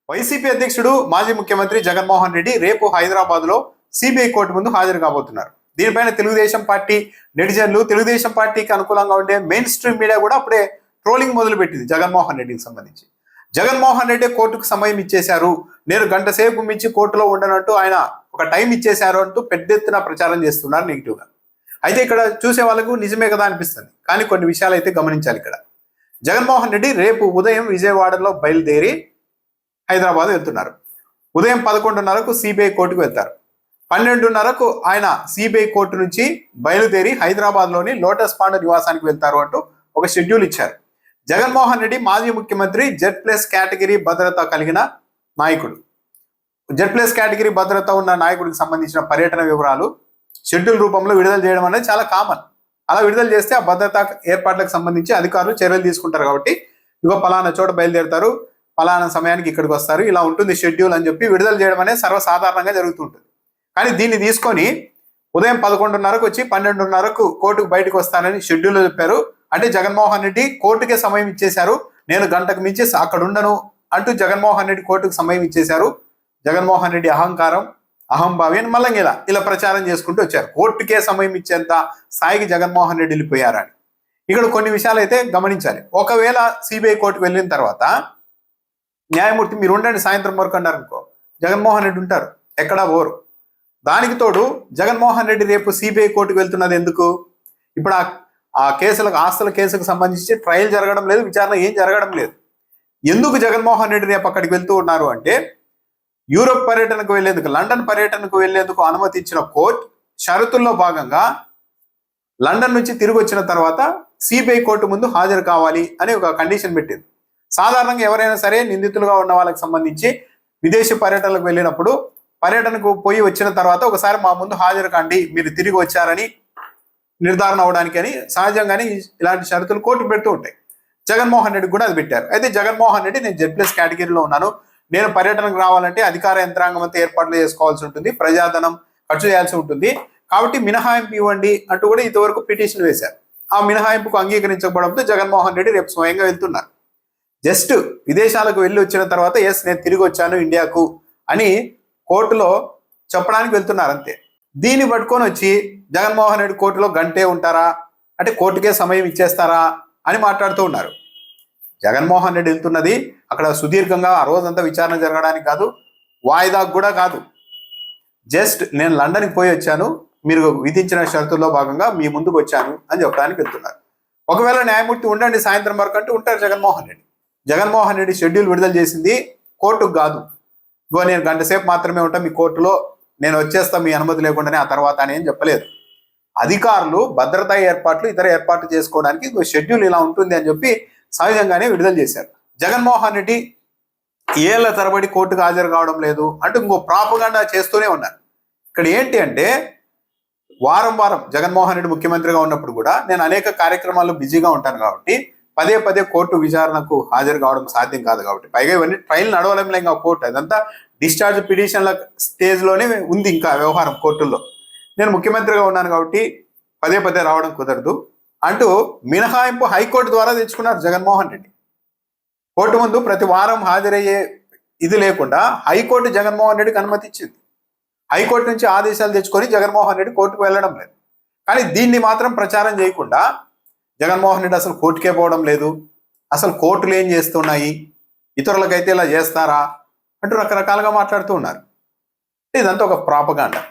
YCP అధ్యక్షుడు మాజీ ముఖ్యమంత్రి జగన్మోహన్ రెడ్డి రేపు హైదరాబాద్ లో సిబిఐ కోర్టు ముందు హాజరు కాబోతున్నారు. దీనిపైన తెలుగుదేశం పార్టీ నెటిజన్లు, తెలుగుదేశం పార్టీకి అనుకూలంగా ఉండే మెయిన్ స్ట్రీమ్ మీడియా కూడా అప్పుడే ట్రోలింగ్ మొదలుపెట్టింది జగన్మోహన్ రెడ్డికి సంబంధించి. జగన్మోహన్ రెడ్డి కోర్టుకు సమయం ఇచ్చేశారు, నేను గంట సేపు మించి కోర్టులో ఉండనంటూ ఆయన ఒక టైం ఇచ్చేశారు అంటూ పెద్ద ఎత్తున ప్రచారం చేస్తున్నారు నెగిటివ్గా. అయితే ఇక్కడ చూసే వాళ్ళకు నిజమే కదా అనిపిస్తుంది, కానీ కొన్ని విషయాలు అయితే గమనించాలి. ఇక్కడ జగన్మోహన్ రెడ్డి రేపు ఉదయం విజయవాడలో బయలుదేరి హైదరాబాద్ వెళ్తున్నారు. ఉదయం 11:30కు సిబిఐ కోర్టుకు వెళ్తారు. 12:30కు ఆయన సిబిఐ కోర్టు నుంచి బయలుదేరి హైదరాబాద్లోని లోటస్ పాండ్ నివాసానికి వెళ్తారు అంటూ ఒక షెడ్యూల్ ఇచ్చారు. జగన్మోహన్ రెడ్డి మాజీ ముఖ్యమంత్రి Z+ కేటగిరీ భద్రత కలిగిన నాయకుడు. Z+ కేటగిరీ భద్రత ఉన్న నాయకుడికి సంబంధించిన పర్యటన వివరాలు షెడ్యూల్ రూపంలో విడుదల చేయడం అనేది చాలా కామన్. అలా విడుదల చేస్తే ఆ భద్రతా ఏర్పాట్లకు సంబంధించి అధికారులు చర్యలు తీసుకుంటారు. కాబట్టి ఇగో పలానా చోట బయలుదేరుతారు, పలానా సమయానికి ఇక్కడికి వస్తారు, ఇలా ఉంటుంది షెడ్యూల్ అని చెప్పి విడుదల చేయడం అనేది సర్వసాధారణంగా జరుగుతుంటుంది. కానీ దీన్ని తీసుకొని ఉదయం 11:30కు వచ్చి 12:30కు కోర్టుకు బయటకు వస్తానని షెడ్యూల్లో చెప్పారు. అంటే జగన్మోహన్ రెడ్డి కోర్టుకే సమయం ఇచ్చేశారు, నేను గంటకు మించి అక్కడ ఉండను అంటూ జగన్మోహన్ రెడ్డి కోర్టుకు సమయం ఇచ్చేశారు. జగన్మోహన్ రెడ్డి అహంకారం, అహంభావి అని మళ్ళీ ఇలా ప్రచారం చేసుకుంటూ వచ్చారు. కోర్టుకే సమయం ఇచ్చేంత స్థాయికి జగన్మోహన్ రెడ్డి వెళ్ళిపోయారని ఇక్కడ కొన్ని విషయాలు అయితే గమనించాలి. ఒకవేళ సిబిఐ కోర్టుకు వెళ్ళిన తర్వాత న్యాయమూర్తి మీరు ఉండండి సాయంత్రం వరకు అన్నారు అనుకో, జగన్మోహన్ రెడ్డి ఉంటారు, ఎక్కడా పోరు. దానికి తోడు జగన్మోహన్ రెడ్డి రేపు సిబిఐ కోర్టుకు వెళ్తున్నది ఎందుకు? ఇప్పుడు ఆ కేసులకు, ఆస్తుల కేసుకు సంబంధించి ట్రయల్ జరగడం లేదు, విచారణ ఏం జరగడం లేదు. ఎందుకు జగన్మోహన్ రెడ్డి రేపు అక్కడికి వెళ్తూ ఉన్నారు అంటే, యూరోప్ పర్యటనకు వెళ్లేందుకు, లండన్ పర్యటనకు వెళ్లేందుకు అనుమతి ఇచ్చిన కోర్టు షరతుల్లో భాగంగా లండన్ నుంచి తిరిగి వచ్చిన తర్వాత సిబిఐ కోర్టు ముందు హాజరు కావాలి అని ఒక కండిషన్ పెట్టింది. సాధారణంగా ఎవరైనా సరే నిందితులుగా ఉన్న వాళ్ళకి సంబంధించి విదేశీ పర్యటనకు వెళ్ళినప్పుడు పర్యటనకు పోయి వచ్చిన తర్వాత ఒకసారి మా ముందు హాజరు కాండి, మీరు తిరిగి వచ్చారని నిర్ధారణ అవడానికి అని సహజంగానే ఇలాంటి షరతులు కోర్టు పెడుతూ ఉంటాయి. జగన్మోహన్ రెడ్డి కూడా అది పెట్టారు. అయితే జగన్మోహన్ రెడ్డి నేను Z+ కేటగిరీలో ఉన్నాను, నేను పర్యటనకు రావాలంటే అధికార యంత్రాంగం అంతా ఏర్పాట్లు చేసుకోవాల్సి ఉంటుంది, ప్రజాధనం ఖర్చు చేయాల్సి ఉంటుంది, కాబట్టి మినహాయింపు ఇవ్వండి అంటూ కూడా ఇంతవరకు పిటిషన్ వేశారు. ఆ మినహాయింపుకు అంగీకరించకపోవడంతో జగన్మోహన్ రెడ్డి రేపు స్వయంగా వెళ్తున్నారు. జస్ట్ విదేశాలకు వెళ్ళి వచ్చిన తర్వాత ఎస్ నేను తిరిగి వచ్చాను ఇండియాకు అని కోర్టులో చెప్పడానికి వెళ్తున్నారు అంతే. దీన్ని పట్టుకొని వచ్చి జగన్మోహన్ రెడ్డి కోర్టులో గంటే ఉంటారా అంటే కోర్టుకే సమయం ఇచ్చేస్తారా అని మాట్లాడుతూ ఉన్నారు. జగన్మోహన్ రెడ్డి వెళ్తున్నది అక్కడ సుదీర్ఘంగా ఆ రోజంతా విచారణ జరగడానికి కాదు, వాయిదాకు కూడా కాదు. జస్ట్ నేను లండన్కి పోయి వచ్చాను, మీరు విధించిన షరతుల్లో భాగంగా మీ ముందుకు వచ్చాను అని చెప్పడానికి వెళ్తున్నారు. ఒకవేళ న్యాయమూర్తి ఉండండి సాయంత్రం వరకు అంటే ఉంటారు జగన్మోహన్ రెడ్డి. జగన్మోహన్ రెడ్డి షెడ్యూల్ విడుదల చేసింది కోర్టుకు కాదు. ఇగో నేను గంట సేపు మాత్రమే ఉంటా మీ కోర్టులో, నేను వచ్చేస్తా మీ అనుమతి లేకుండానే ఆ తర్వాత అని ఏం చెప్పలేదు. అధికారులు భద్రతా ఏర్పాట్లు, ఇతర ఏర్పాట్లు చేసుకోవడానికి ఇంకో షెడ్యూల్ ఇలా ఉంటుంది అని చెప్పి సహజంగానే విడుదల చేశారు. జగన్మోహన్ రెడ్డి ఏళ్ల తరబడి కోర్టుకు హాజరు కావడం లేదు అంటూ ఇంకో ప్రాపగాండా చేస్తూనే ఉన్నారు. ఇక్కడ ఏంటి అంటే వారం వారం జగన్మోహన్ రెడ్డి ముఖ్యమంత్రిగా ఉన్నప్పుడు కూడా నేను అనేక కార్యక్రమాల్లో బిజీగా ఉంటాను కాబట్టి పదే పదే కోర్టు విచారణకు హాజరు కావడం సాధ్యం కాదు. కాబట్టి పైగా ఇవన్నీ ట్రయల్ నడవడం ఇంకా కోర్టు, అదంతా డిశ్చార్జ్ పిటిషన్ల స్టేజ్లోనే ఉంది ఇంకా వ్యవహారం కోర్టుల్లో. నేను ముఖ్యమంత్రిగా ఉన్నాను కాబట్టి పదే పదే రావడం కుదరదు అంటూ మినహాయింపు హైకోర్టు ద్వారా తెచ్చుకున్నారు జగన్మోహన్ రెడ్డి. కోర్టు ముందు ప్రతి వారం హాజరయ్యే ఇది లేకుండా హైకోర్టు జగన్మోహన్ రెడ్డికి అనుమతి ఇచ్చింది. హైకోర్టు నుంచి ఆదేశాలు తెచ్చుకొని జగన్మోహన్ రెడ్డి కోర్టుకు వెళ్ళడం లేదు. కానీ దీన్ని మాత్రం ప్రచారం చేయకుండా జగన్మోహన్ రెడ్డి అసలు కోర్టుకే పోవడం లేదు, అసలు కోర్టులు ఏం చేస్తున్నాయి, ఇతరులకైతే ఇలా చేస్తారా అంటూ రకరకాలుగా మాట్లాడుతూ ఉన్నారు. ఇదంతా ఒక ప్రాపగాండా.